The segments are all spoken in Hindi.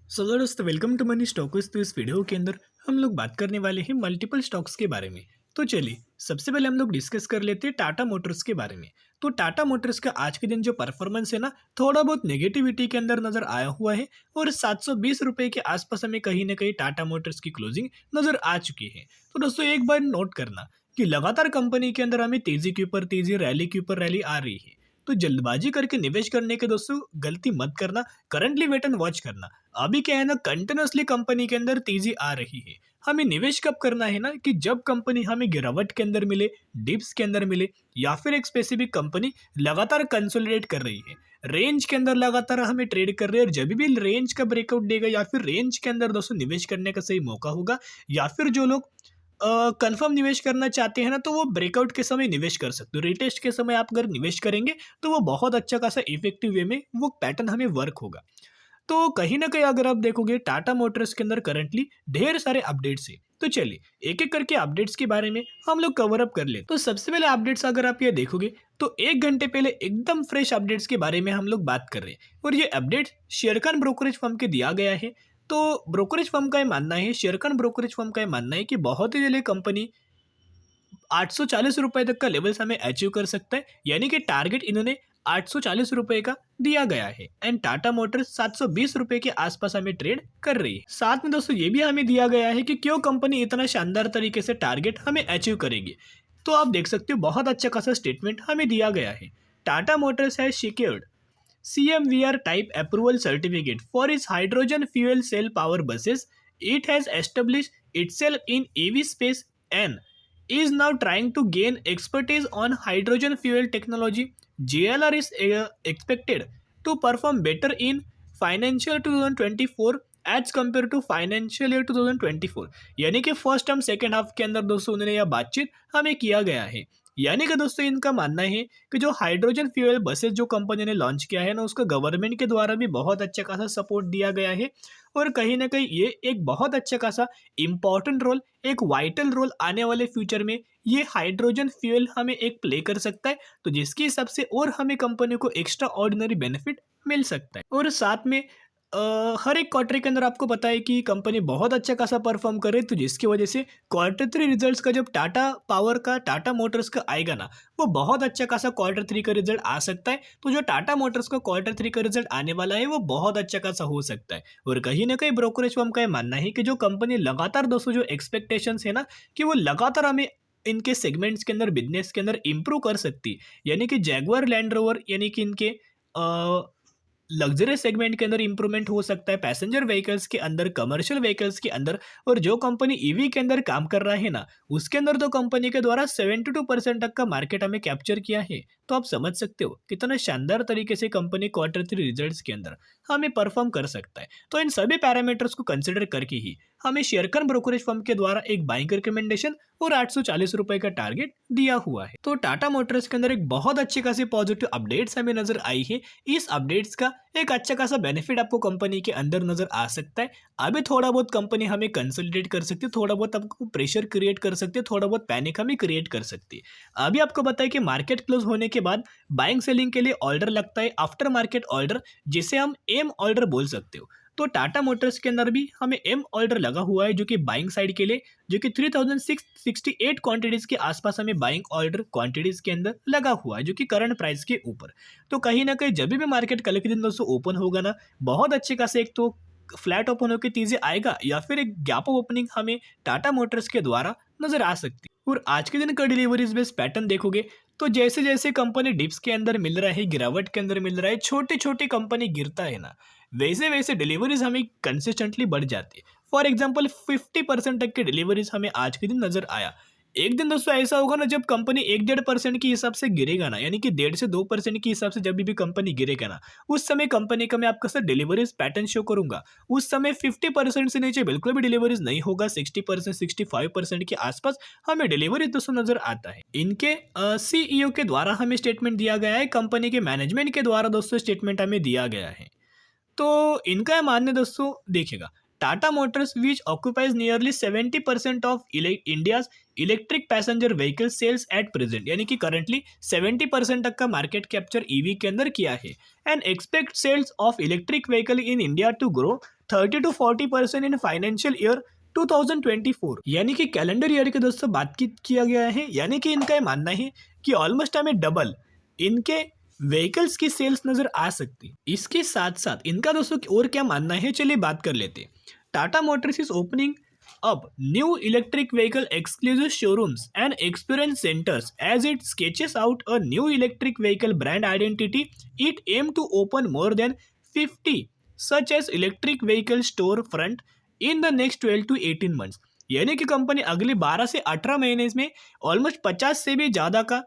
सो दोस्तों वेलकम टू मनी स्टॉक्स। तो इस वीडियो के अंदर हम लोग बात करने वाले हैं मल्टीपल स्टॉक्स के बारे में। तो चलिए सबसे पहले हम लोग डिस्कस कर लेते हैं टाटा मोटर्स के बारे में। तो टाटा मोटर्स का आज के दिन जो परफॉर्मेंस है ना, थोड़ा बहुत नेगेटिविटी के अंदर नजर आया हुआ है और 720 रुपए के आसपास हमें कहीं ना कहीं टाटा मोटर्स की क्लोजिंग नजर आ चुकी है। तो दोस्तों एक बार नोट करना कि लगातार कंपनी के अंदर हमें तेजी के ऊपर तेजी, रैली के ऊपर रैली आ रही है। तो जल्दबाजी करके निवेश करने के दोस्तों गलती मत करना। करंटली वेट एंड वॉच करना। अभी क्या है ना, कंटिन्यूसली कंपनी के अंदर तेजी आ रही है। हमें निवेश कब करना है ना, कि जब कंपनी हमें गिरावट के अंदर मिले, डिप्स के अंदर मिले, या फिर एक स्पेसिफिक कंपनी लगातार कंसोलिडेट कर रही है, रेंज के अंदर लगातार हमें ट्रेड कर रही है। और जब भी रेंज का ब्रेकआउट देगा या फिर रेंज के अंदर दोस्तों निवेश करने का सही मौका होगा, या फिर जो लोग कंफर्म निवेश करना चाहते हैं ना, तो वो ब्रेकआउट के समय निवेश कर सकते हो। रिटेस्ट के समय आप अगर निवेश करेंगे तो वो बहुत अच्छा खासा इफेक्टिव वे में वो पैटर्न हमें वर्क होगा। तो कहीं ना कहीं अगर आप देखोगे टाटा मोटर्स के अंदर करंटली ढेर सारे अपडेट्स है। तो चलिए एक एक करके अपडेट्स के बारे में हम लोग कवर अप कर ले। तो सबसे पहले अपडेट्स अगर आप ये देखोगे तो 1 घंटे पहले एकदम फ्रेश अपडेट्स के बारे में हम लोग बात कर रहे हैं, और ये अपडेट शेरखान ब्रोकरेज फर्म के दिया गया है। तो ब्रोकरेज फर्म का ये मानना है, शेरखान ब्रोकरेज फर्म का ये मानना है कि बहुत ही जल्दी कंपनी 840 रुपए तक का लेवल्स हमें अचीव कर सकता है, यानी कि टारगेट इन्होंने 840 रुपए का दिया गया है। एंड टाटा मोटर्स 720 रुपए के आसपास हमें ट्रेड कर रही है। साथ में दोस्तों ये भी हमें दिया गया है कि क्यों कंपनी इतना शानदार तरीके से टारगेट हमें अचीव करेगी। तो आप देख सकते हो बहुत अच्छा खासा स्टेटमेंट हमें दिया गया है। Tata Motors has secured CMVR type approval certificate for its hydrogen fuel cell power buses. It has established itself in EV space and is now trying to gain expertise on hydrogen fuel technology. JLR is expected to perform better in financial 2024 as compare to financial year 2024। यानी कि फर्स्ट टर्म सेकेंड हाफ के अंदर दोस्तों उन्होंने यह बातचीत हमें किया गया है। यानी कि दोस्तों इनका मानना है कि जो हाइड्रोजन फ्यूल बसेस जो कंपनी ने लॉन्च किया है ना, उसका गवर्नमेंट के द्वारा भी बहुत अच्छा खासा सपोर्ट दिया गया है। और कहीं ना कहीं ये एक बहुत अच्छा खासा इंपॉर्टेंट रोल, एक वाइटल रोल आने वाले फ्यूचर में ये हाइड्रोजन फ्यूल हमें एक प्ले कर सकता है। तो जिसके हिसाब से और हमें कंपनी को एक्स्ट्रा ऑर्डिनरी बेनिफिट मिल सकता है। और साथ में हर एक क्वार्टर के अंदर आपको पता है कि कंपनी बहुत अच्छा खासा परफॉर्म करे, तो जिसकी वजह से क्वार्टर 3 रिजल्ट्स का जब टाटा पावर का, टाटा मोटर्स का आएगा ना, वो बहुत अच्छा खासा क्वार्टर 3 का रिजल्ट आ सकता है। तो जो टाटा मोटर्स का क्वार्टर 3 का रिजल्ट आने वाला है वो बहुत अच्छा खासा हो सकता है। और कहीं ना कहीं ब्रोकरेज फर्म का ये मानना है कि जो कंपनी लगातार दोस्तों जो एक्सपेक्टेशंस है ना, कि वो लगातार हमें इनके सेगमेंट्स के अंदर, बिजनेस के अंदर इंप्रूव कर सकती है। यानी कि जैगुआर लैंड रोवर, यानी कि इनके लग्जरी सेगमेंट के अंदर इंप्रूवमेंट हो सकता है, पैसेंजर व्हीकल्स के अंदर, कमर्शियल व्हीकल्स के अंदर। और जो कंपनी ईवी के अंदर काम कर रहा है ना, उसके अंदर तो कंपनी के द्वारा 72% तक का मार्केट हमें कैप्चर किया है। तो आप समझ सकते हो कितना शानदार तरीके से कंपनी क्वार्टर 3 रिजल्ट्स के अंदर हमें परफॉर्म कर सकता है। तो इन सभी पैरामीटर्स को कंसिडर करके ही हमें शेरखान ब्रोकरेज फर्म के द्वारा एक बाइंग रिकमेंडेशन और 840 रुपए का टारगेट दिया हुआ है। तो टाटा मोटर्स के अंदर एक बहुत अच्छी खासी पॉजिटिव अपडेट्स हमें नजर आई है। इस अपडेट्स का एक अच्छा खासा बेनिफिट आपको कंपनी के अंदर नजर आ सकता है। अभी थोड़ा बहुत कंपनी हमें कंसोलिडेट कर सकती है, थोड़ा बहुत आपको प्रेशर क्रिएट कर सकती है, थोड़ा बहुत पैनिक हमें क्रिएट कर सकती है। अभी आपको बताया कि मार्केट क्लोज होने के बाद बाइंग सेलिंग के लिए ऑर्डर लगता है, आफ्टर मार्केट ऑर्डर, जिसे हम एम ऑर्डर बोल सकते हो। तो टाटा मोटर्स के अंदर भी हमें एम ऑर्डर लगा हुआ है, जो कि बाइंग साइड के लिए, जो कि 3668 क्वांटिटीज के आसपास हमें बाइंग ऑर्डर क्वांटिटीज के अंदर लगा हुआ है, जो कि करंट प्राइस के ऊपर। तो कहीं ना कहीं जब भी मार्केट कल के दिन दोस्तों ओपन होगा ना, बहुत अच्छे खासे एक तो फ्लैट ओपन होकर तेजी आएगा, या फिर एक गैप ऑफ ओपनिंग हमें टाटा मोटर्स के द्वारा नजर आ सकती है। और आज के दिन का डिलीवरीज बेस पैटर्न देखोगे तो जैसे जैसे कंपनी डिप्स के अंदर मिल रहा है, गिरावट के अंदर मिल रहा है, छोटे छोटे कंपनी गिरता है ना, वैसे वैसे डिलीवरीज हमें कंसिस्टेंटली बढ़ जाती है। फॉर एग्जाम्पल 50% तक की डिलीवरीज हमें आज के दिन नजर आया। एक दिन दोस्तों ऐसा होगा ना, जब कंपनी 1-1.5% के हिसाब से गिरेगा ना, यानी कि 1.5 से 2% के हिसाब से जब भी कंपनी गिरेगा ना, उस समय कंपनी का मैं आपका सर डिलीवरीज पैटर्न शो करूंगा। उस समय 50% से नीचे बिल्कुल भी डिलीवरीज नहीं होगा, 60%, 65% के आसपास हमें डिलीवरी दोस्तों नजर आता है। इनके CEO के द्वारा हमें स्टेटमेंट दिया गया है, कंपनी के मैनेजमेंट के द्वारा दोस्तों स्टेटमेंट हमें दिया गया है। तो इनका मानने दोस्तों देखिएगा, Tata Motors which occupies nearly 70% of India's electric passenger vehicle sales at present, यानी कि करंटली 70% तक का मार्केट कैप्चर ईवी के अंदर किया है। And expect sales of electric vehicle in India to grow 30 to 40% in financial year 2024, यानी कि कैलेंडर ईयर के दोस्तों बात किया गया है। यानी कि इनका ये मानना है कि ऑलमोस्ट हमें डबल इनके व्हीकल्स की सेल्स नजर आ सकती। इसके साथ साथ इनका दोस्तों और क्या मानना है, चलिए बात कर लेते हैं। Tata Motors is opening up new electric vehicle exclusive showrooms and experience centers. As it sketches out a new electric vehicle brand identity, it aims to open more than 50 such as electric vehicle store front in the next 12 to 18 months. यानी कि कंपनी अगले 12 से 18 महीने में ऑलमोस्ट 50 से भी ज़्यादा का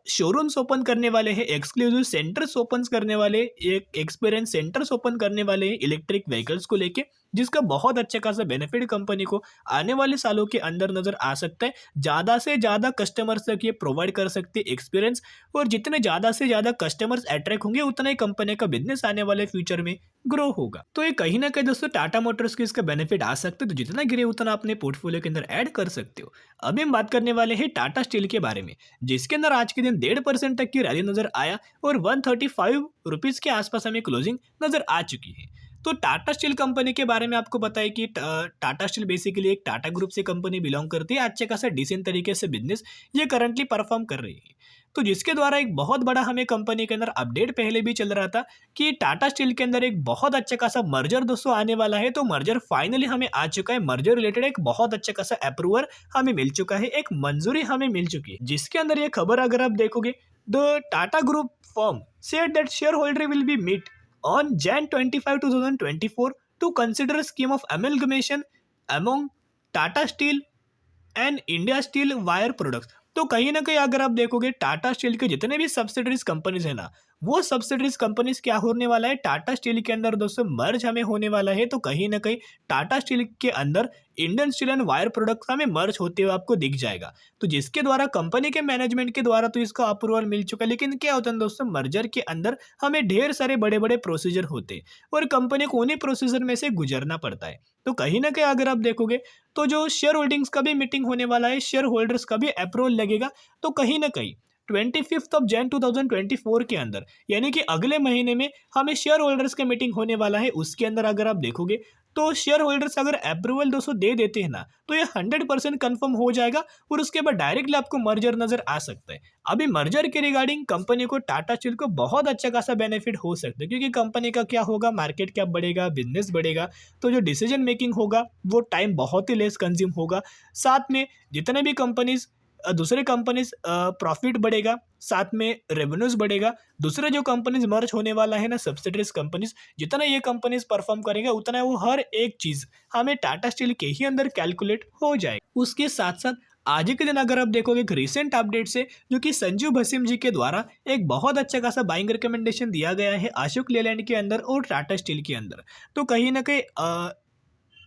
शोरूम्स ओपन करने वाले हैं, एक्सक्लूसिव सेंटर्स ओपन करने वाले, एक एक्सपीरियंस सेंटर्स ओपन करने वाले हैं इलेक्ट्रिक व्हीकल्स को लेके, जिसका बहुत अच्छा खासा बेनिफिट कंपनी को आने वाले सालों के अंदर नजर आ सकता है। ज़्यादा से ज़्यादा कस्टमर्स तक ये प्रोवाइड कर सकते हैं एक्सपीरियंस, और जितने ज़्यादा से ज़्यादा कस्टमर्स अट्रैक्ट होंगे उतना ही कंपनी का बिजनेस आने वाले फ्यूचर में ग्रो होगा। तो ये कहीं ना कहीं दोस्तों टाटा मोटर्स के इसका बेनिफिट आ सकते हैं, तो जितना गिरे उतना अपने पोर्टफोलियो के अंदर ऐड कर सकते हो। अभी हम बात करने वाले हैं टाटा स्टील के बारे में, जिसके अंदर आज के दिन 1.5% तक की रैली नजर आया और 135 रुपीज के आसपास हमें क्लोजिंग नजर आ चुकी है। तो टाटा स्टील कंपनी के बारे में आपको पता है कि टाटा स्टील बेसिकली एक टाटा ग्रुप से कंपनी बिलोंग करती है। अच्छे खासा डिसेंट तरीके से बिजनेस ये करंटली परफॉर्म कर रही है, तो जिसके द्वारा एक बहुत बड़ा हमें कंपनी के अंदर अपडेट पहले भी चल रहा था कि टाटा स्टील के अंदर एक बहुत अच्छा खासा मर्जर दोस्तों आने वाला है। तो मर्जर फाइनली हमें आ चुका है, मर्जर रिलेटेड एक बहुत अच्छा खासा अप्रूवल हमें मिल चुका है, एक मंजूरी हमें मिल चुकी है। जिसके अंदर ये खबर अगर आप देखोगे, the Tata group firm said that shareholder will be meet on Jan 25, 2024 to consider a scheme of amalgamation among Tata Steel and India steel wire products. तो कहीं ना कहीं अगर आप देखोगे टाटा स्टील के जितने भी सब्सिडरीज कंपनीज है ना, वो सब्सिडरीज कंपनीज क्या होने वाला है, टाटा स्टील के अंदर दोस्तों मर्ज हमें होने वाला है। तो कहीं ना कहीं टाटा स्टील के अंदर Indian steel and wire products हमें मर्ज होते हुए आपको दिख जाएगा। तो जिसके द्वारा कंपनी के मैनेजमेंट के द्वारा तो इसका अप्रूवल मिल चुका है, लेकिन क्या होता है दोस्तों, मर्जर के अंदर हमें ढेर सारे बड़े बड़े प्रोसीजर होते हैं और कंपनी को उन्हीं प्रोसीजर में से गुजरना पड़ता है। तो कहीं ना कहीं अगर आप देखोगे तो जो शेयर होल्डिंग्स का भी मीटिंग होने वाला है, शेयर होल्डर्स का भी अप्रूवल लगेगा। तो कहीं ना कहीं 25 जैन 2024 के अंदर, यानी कि अगले महीने में हमें शेयर होल्डर्स का मीटिंग होने वाला है। उसके अंदर अगर आप देखोगे तो शेयर होल्डर्स अगर अप्रूवल दोस्तों दे देते हैं ना, तो ये 100% कन्फर्म हो जाएगा और उसके बाद डायरेक्टली आपको मर्जर नजर आ सकता है। अभी मर्जर के रिगार्डिंग कंपनी को, टाटा स्टील को बहुत अच्छा खासा बेनिफिट हो सकता है, क्योंकि कंपनी का क्या होगा, मार्केट कैप बढ़ेगा, बिजनेस बढ़ेगा, तो जो डिसीजन मेकिंग होगा वो टाइम बहुत ही लेस कंज्यूम होगा। साथ में जितने भी कंपनीज दूसरे कंपनीज प्रॉफिट बढ़ेगा, साथ में रेवेन्यूज बढ़ेगा। दूसरे जो कंपनीज मर्ज होने वाला है ना, सब्सिडरीज कंपनीज, जितना ये कंपनीज परफॉर्म करेंगे उतना वो हर एक चीज हमें टाटा स्टील के ही अंदर कैलकुलेट हो जाएगा। उसके साथ साथ आज के दिन अगर आप देखोगे एक रिसेंट अपडेट से, जो कि संजीव भसीम जी के द्वारा एक बहुत अच्छा खासा बाइंग रिकमेंडेशन दिया गया है अशोक लेलैंड के अंदर और टाटा स्टील के अंदर। तो कहीं ना कहीं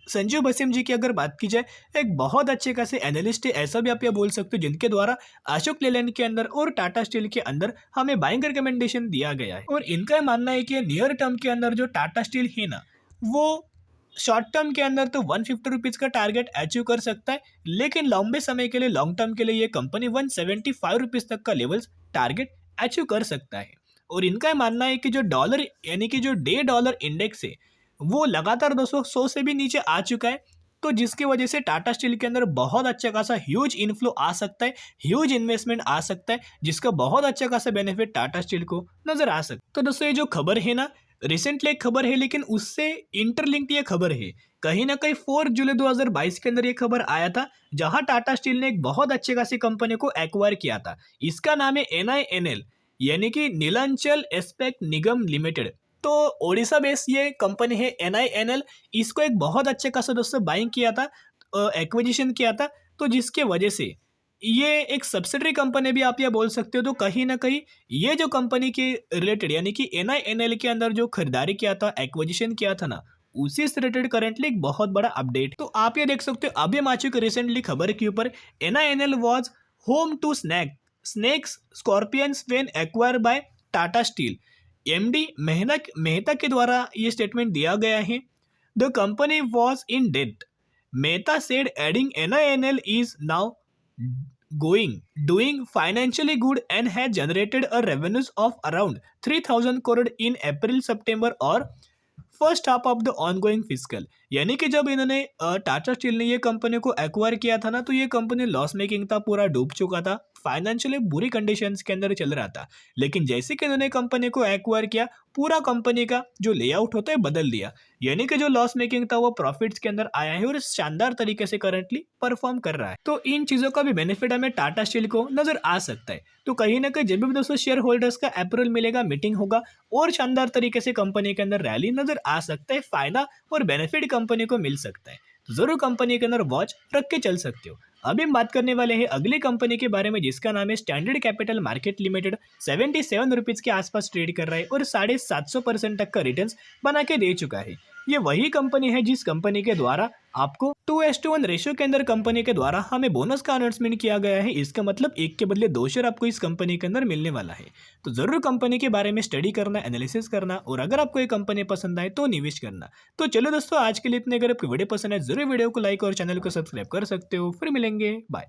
संजीव भसीम जी की अगर बात की जाए, एक बहुत अच्छे खासे एनालिस्ट है, ऐसा भी आप ये बोल सकते हो, जिनके द्वारा अशोक लेलैंड के अंदर और टाटा स्टील के अंदर हमें बाइंग रिकमेंडेशन दिया गया है। और इनका मानना है कि नियर टर्म के अंदर जो टाटा स्टील है ना, वो शॉर्ट टर्म के अंदर तो 150 रुपीज़ का टारगेट अचीव कर सकता है, लेकिन लंबे समय के लिए, लॉन्ग टर्म के लिए ये कंपनी 175 रुपीज़ तक का लेवल्स टारगेट अचीव कर सकता है। और इनका मानना है कि जो डॉलर, यानी कि जो डे डॉलर इंडेक्स है, वो लगातार 200 से भी नीचे आ चुका है। तो जिसकी वजह से टाटा स्टील के अंदर बहुत अच्छा खासा ह्यूज इनफ्लो आ सकता है, ह्यूज इन्वेस्टमेंट आ सकता है, जिसका बहुत अच्छा खासा बेनिफिट टाटा स्टील को नजर आ सकता है। तो दोस्तों ये जो खबर है ना, रिसेंटली एक खबर है, लेकिन उससे इंटरलिंक्ड ये खबर है। कहीं ना कहीं 4 जुलाई 2022 के अंदर ये खबर आया था, जहां टाटा स्टील ने एक बहुत अच्छे खासी कंपनी को एक्वायर किया था। इसका नाम है NINL, यानी कि नीलांचल एस्पेक्ट निगम लिमिटेड। तो ओडिशा बेस ये कंपनी है NINL। इसको एक बहुत अच्छे खासा दोस्तों बाइंग किया था, एक्विजिशन किया था, तो जिसके वजह से ये एक सब्सिडरी कंपनी भी आप ये बोल सकते हो। तो कहीं ना कहीं ये जो कंपनी के रिलेटेड, यानी कि NINL के अंदर जो खरीदारी किया था, एक्विजिशन किया था ना, उसी से रिलेटेड करंटली एक बहुत बड़ा अपडेट। तो आप ये देख सकते हो, अभी हम आ चुके रिसेंटली खबर के ऊपर, NINL was home to snakes scorpions when acquire by Tata steel. MD Mehta के द्वारा ये स्टेटमेंट दिया गया है। The company was in debt, Mehta said, adding NINL is now doing financially good and has generated a revenues of around 3,000 crore in April, September और first half of the ongoing fiscal, यानी कि जब इन्होंने टाटा स्टील ने ये कंपनी को एक्वायर किया था ना, तो ये कंपनी लॉस मेकिंग था, पूरा डूब चुका था, फाइनेंशियली बुरी कंडीशंस के अंदर चल रहा था। लेकिन जैसे कि इन्होंने कंपनी को एक्वायर किया, पूरा कंपनी का जो लेआउट होता है बदल दिया, यानी कि जो लॉस मेकिंग था वो प्रॉफिट्स के अंदर आया है और शानदार तरीके से करंटली परफॉर्म कर रहा है। तो इन चीजों का भी बेनिफिट हमें टाटा स्टील को नजर आ सकता है। तो कहीं ना कहीं जब भी दोस्तों शेयर होल्डर्स का अप्रूवल मिलेगा, मीटिंग होगा और शानदार तरीके से कंपनी के अंदर रैली नजर आ सकता है, फायदा और बेनिफिट कंपनी को मिल सकता है। तो जरूर कंपनी के अंदर वॉच रख के चल सकते हो। अभी हम बात करने वाले हैं अगली कंपनी के बारे में, जिसका नाम है standard capital market limited. 77 rupees के आसपास ट्रेड कर रहा है और 750% तक का रिटर्न्स बना के दे चुका है। ये वही कंपनी है जिस कंपनी के द्वारा आपको 2:1 रेशियो के अंदर कंपनी के द्वारा हमें बोनस का अनाउंसमेंट किया गया है। इसका मतलब 1 के बदले 2 शेयर आपको इस कंपनी के अंदर मिलने वाला है। तो जरूर कंपनी के बारे में स्टडी करना, एनालिसिस करना और अगर आपको ये कंपनी पसंद आए तो निवेश करना। तो चलो दोस्तों, आज के लिए इतने। अगर आपको वीडियो पसंद है जरूर वीडियो को लाइक और चैनल को सब्सक्राइब कर सकते हो। फिर मिलेंगे, बाय।